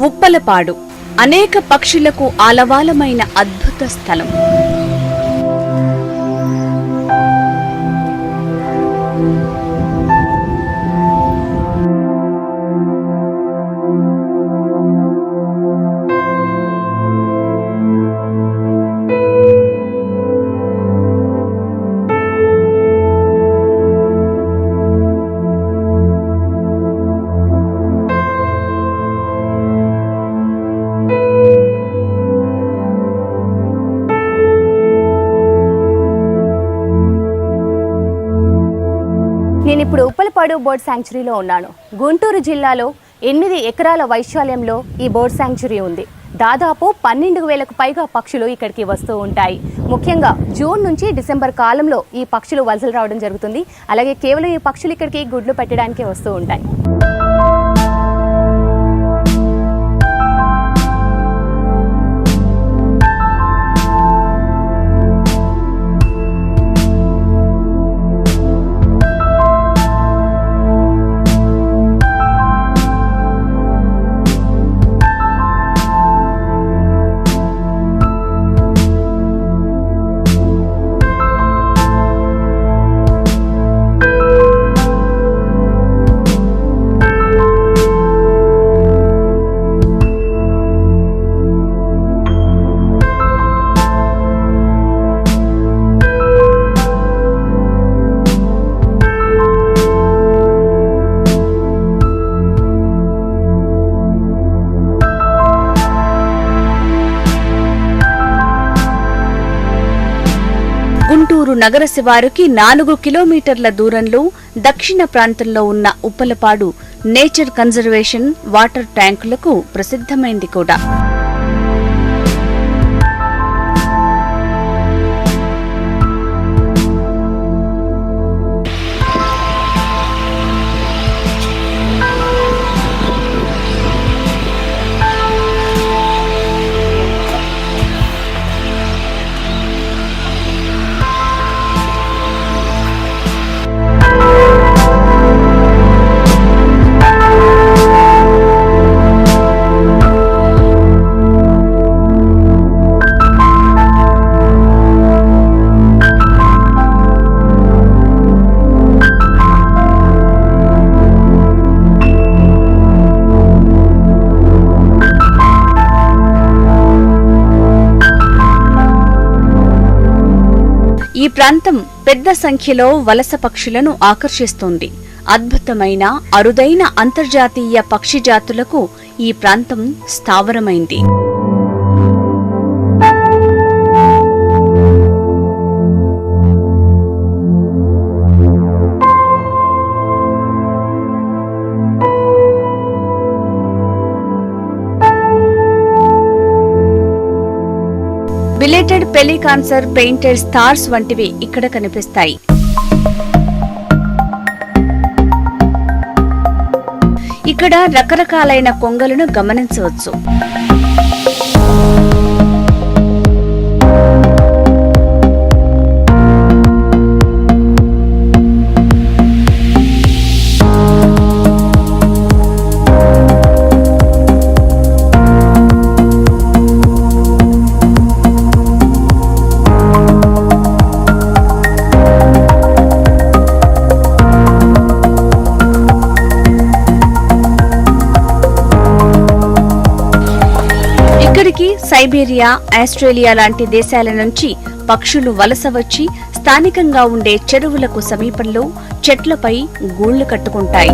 ఉప్పలపాడు అనేక పక్షులకు ఆలవాలమైన అద్భుత స్థలం. నేనిప్పుడు ఉప్పలపాడు బర్డ్ శాంక్చురీలో ఉన్నాను. గుంటూరు జిల్లాలో 8 ఎకరాల వైశాల్యంలో ఈ బర్డ్ శాంక్చురీ ఉంది. దాదాపు 12,000కు పైగా పక్షులు ఇక్కడికి వస్తూ ఉంటాయి. ముఖ్యంగా జూన్ నుంచి డిసెంబర్ కాలంలో ఈ పక్షులు వలసలు రావడం జరుగుతుంది. అలాగే కేవలం ఈ పక్షులు ఇక్కడికి గుడ్లు పెట్టడానికే వస్తూ ఉంటాయి. గుంటూరు నగర శివారుకి 4 కిలోమీటర్ల దూరంలో దక్షిణ ప్రాంతంలో ఉన్న ఉప్పలపాడు నేచర్ కన్జర్వేషన్ వాటర్ ట్యాంకులకు ప్రసిద్ధమైంది కూడా. ఈ ప్రాంతం పెద్ద సంఖ్యలో వలస పక్షులను ఆకర్షిస్తోంది. అద్భుతమైన అరుదైన అంతర్జాతీయ పక్షి జాతులకు ఈ ప్రాంతం స్థావరమైంది. బిలేటెడ్ పెలికాన్సర్, పెయింటెడ్ స్టార్స్ వంటివి ఇక్కడ కనిపిస్తాయి. ఇక్కడ రకరకాలైన కొంగలను గమనించవచ్చు. సైబీరియా, ఆస్ట్రేలియా లాంటి దేశాల నుంచి పక్షులు వలస వచ్చి స్థానికంగా ఉండే చెరువులకు సమీపంలో చెట్లపై గూళ్లు కట్టుకుంటాయి.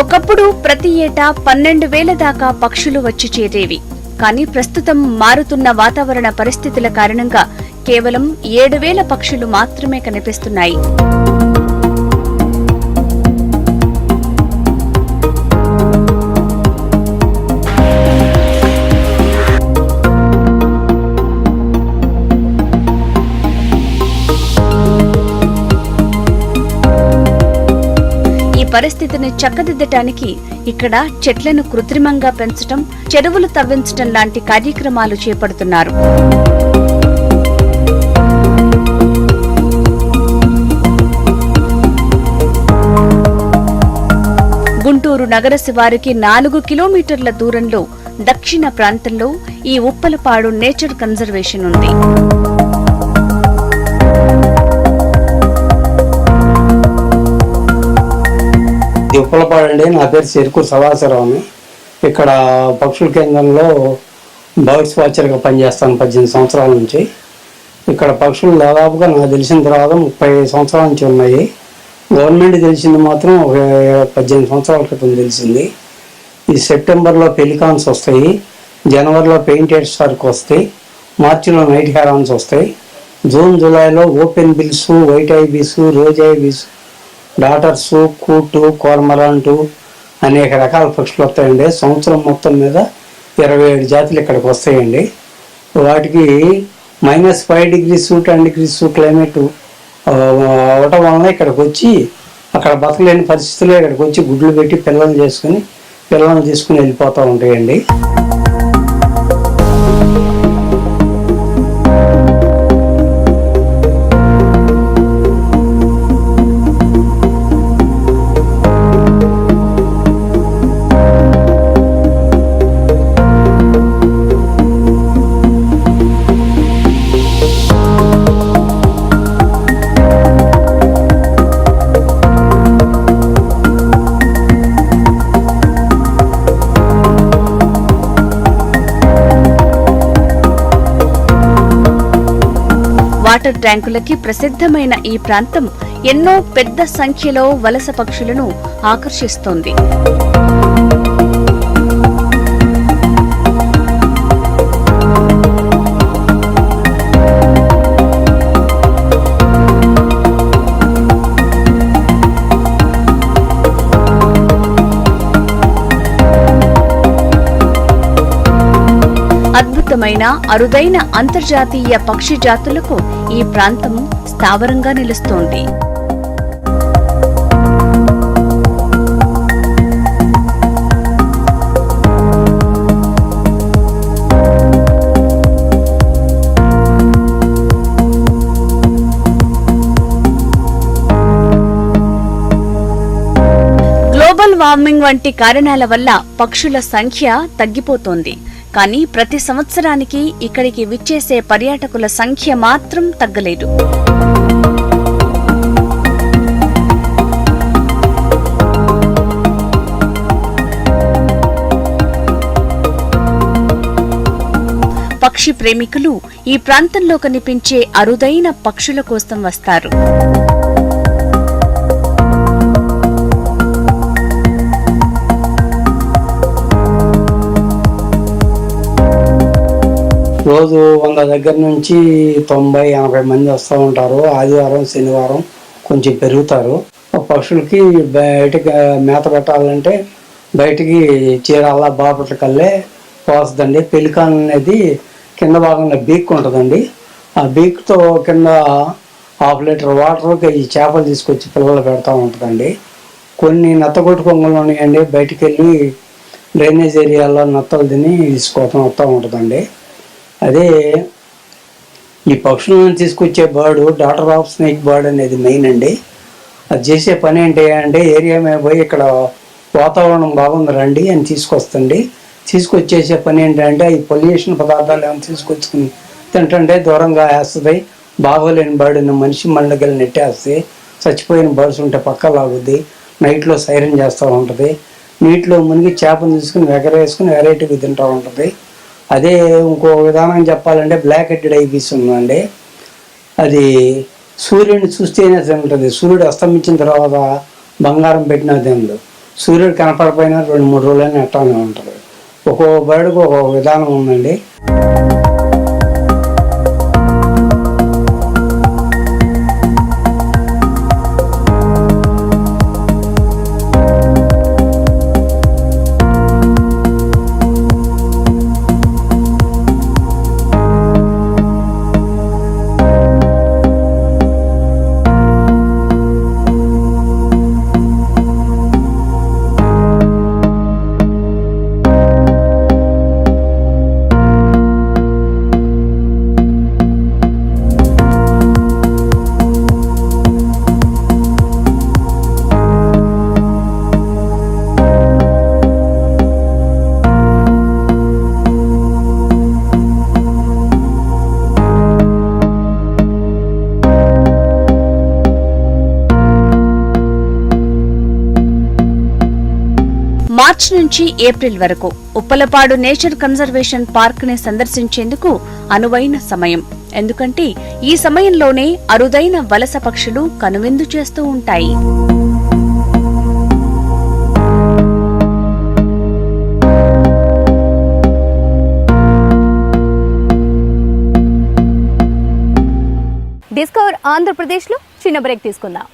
ఒకప్పుడు ప్రతి ఏటా 12,000 దాకా పక్షులు వచ్చి చేరేవి. కానీ ప్రస్తుతం మారుతున్న వాతావరణ పరిస్థితుల కారణంగా కేవలం 7,000 పక్షులు మాత్రమే కనిపిస్తున్నాయి. పరిస్థితిని చక్కదిద్దటానికి ఇక్కడ చెట్లను కృత్రిమంగా పెంచటం, చెరువులు తవ్వించటం లాంటి కార్యక్రమాలు చేపడుతున్నారు. గుంటూరు నగర శివారికి 4 కిలోమీటర్ల దూరంలో దక్షిణ ప్రాంతంలో ఈ ఉప్పలపాడు నేచర్ కన్జర్వేషన్ ఉంది. ఉప్పలపాడు అండి. నా పేరు చెరుకు సదాశివరావు. ఇక్కడ పక్షుల కేంద్రంలో బర్డ్స్ వాచర్గా పనిచేస్తాను 18 సంవత్సరాల నుంచి. ఇక్కడ పక్షులు దాదాపుగా నాకు తెలిసిన తర్వాత 30 సంవత్సరాల నుంచి ఉన్నాయి. గవర్నమెంట్ తెలిసింది మాత్రం 18 సంవత్సరాల క్రితం తెలిసింది. ఈ సెప్టెంబర్లో పెలికాన్స్ వస్తాయి, జనవరిలో పెయింటెడ్ స్టార్క్ వస్తాయి, మార్చిలో నైట్ హెరాన్స్ వస్తాయి, జూన్ జూలైలో open bills, white ibis, rose ibis, darters, coot, cormorant అనేక రకాల పక్షులు వస్తాయండి. సంవత్సరం మొత్తం మీద 27 జాతులు ఇక్కడికి వస్తాయండి. వాటికి -5 degrees 10 degrees క్లైమేట్ అవటం వలన ఇక్కడికి వచ్చి అక్కడ బతకలేని పరిస్థితుల్లో ఇక్కడికి వచ్చి గుడ్లు పెట్టి పిల్లల్ని తీసుకుని వెళ్ళిపోతూ ఉంటాయండి. వాటర్ ట్యాంకులకి ప్రసిద్ధమైన ఈ ప్రాంతం ఎన్నో పెద్ద సంఖ్యలో వలస పక్షులను ఆకర్షిస్తోంది. అద్భుతమైన అరుదైన అంతర్జాతీయ పక్షి జాతులకు ఈ ప్రాంతం స్థావరంగా నిలుస్తోంది. గ్లోబల్ వార్మింగ్ వంటి కారణాల వల్ల పక్షుల సంఖ్య తగ్గిపోతోంది. కానీ ప్రతి సంవత్సరానికి ఇక్కడికి విచ్చేసే పర్యాటకుల సంఖ్య మాత్రం తగ్గలేదు. పక్షి ప్రేమికులు ఈ ప్రాంతంలో కనిపించే అరుదైన పక్షుల కోసం వస్తారు. రోజు 100 దగ్గర నుంచి 90-80 మంది వస్తూ ఉంటారు. ఆదివారం శనివారం కొంచెం పెరుగుతారు. పక్షులకి బయటకి మేత పెట్టాలంటే బయటికి చీరాల బాపట్ల కల్లే పోస్తుందండి. పెలికాన్ అనేది కింద భాగంలో బీక్ ఉంటుందండి. ఆ బీక్తో కింద 1/2 లీటర్ వాటర్కి ఈ చేపలు తీసుకొచ్చి పిల్లలు పెడతా ఉంటుందండి. కొన్ని నత్తగొట్టు కొంగలు ఉన్నాయండి. బయటికి వెళ్ళి డ్రైనేజ్ ఏరియాలో నత్తలు తిని తీసుకోవటం వస్తూ ఉంటుందండి. అదే ఈ పక్షులను తీసుకొచ్చే bird daughter of snake bird అనేది మెయిన్ అండి. అది చేసే పని ఏంటి అంటే ఏరియా మీద పోయి ఇక్కడ వాతావరణం బాగుంది రండి అని తీసుకొచ్చేసే పని ఏంటంటే ఈ పొల్యూషన్ పదార్థాలు ఏమైనా తీసుకొచ్చుకుని తింటుంటే దూరంగా వేస్తుంది. బాగోలేని బర్డ్ని మనిషి మండగలు నెట్టేస్తే చచ్చిపోయిన బర్డ్స్ ఉంటే పక్క లాగుద్ది. నైట్లో సైరన్ చేస్తూ ఉంటుంది. నీటిలో మునిగి చేపను తీసుకుని ఎగరేసుకుని వెరైటీగా తింటూ ఉంటుంది. అదే ఇంకో విధానం చెప్పాలంటే బ్లాక్ హెడెడ్ ఐబీస్ ఉందండి. అది సూర్యుడిని చూస్తేనే తింటుంది. సూర్యుడు అస్తమించిన తర్వాత బంగారం పెట్టినా తినదు. సూర్యుడు కనపడిపోయినా 2-3 రోజులైనా ఎట్టానే ఉంటుంది. ఒక్కో బర్డ్కి ఒక్కొక్క విధానం ఉందండి. మార్చి నుంచి ఏప్రిల్ వరకు ఉప్పలపాడు నేచర్ కన్జర్వేషన్ పార్క్ ని సందర్శించేందుకు అనువైన సమయం. ఎందుకంటే ఈ సమయంలోనే అరుదైన వలస పక్షులు కనువిందు చేస్తూ ఉంటాయి. డిస్కవర్ ఆంధ్రప్రదేశ్లో చిన్న బ్రేక్ తీసుకుందాం.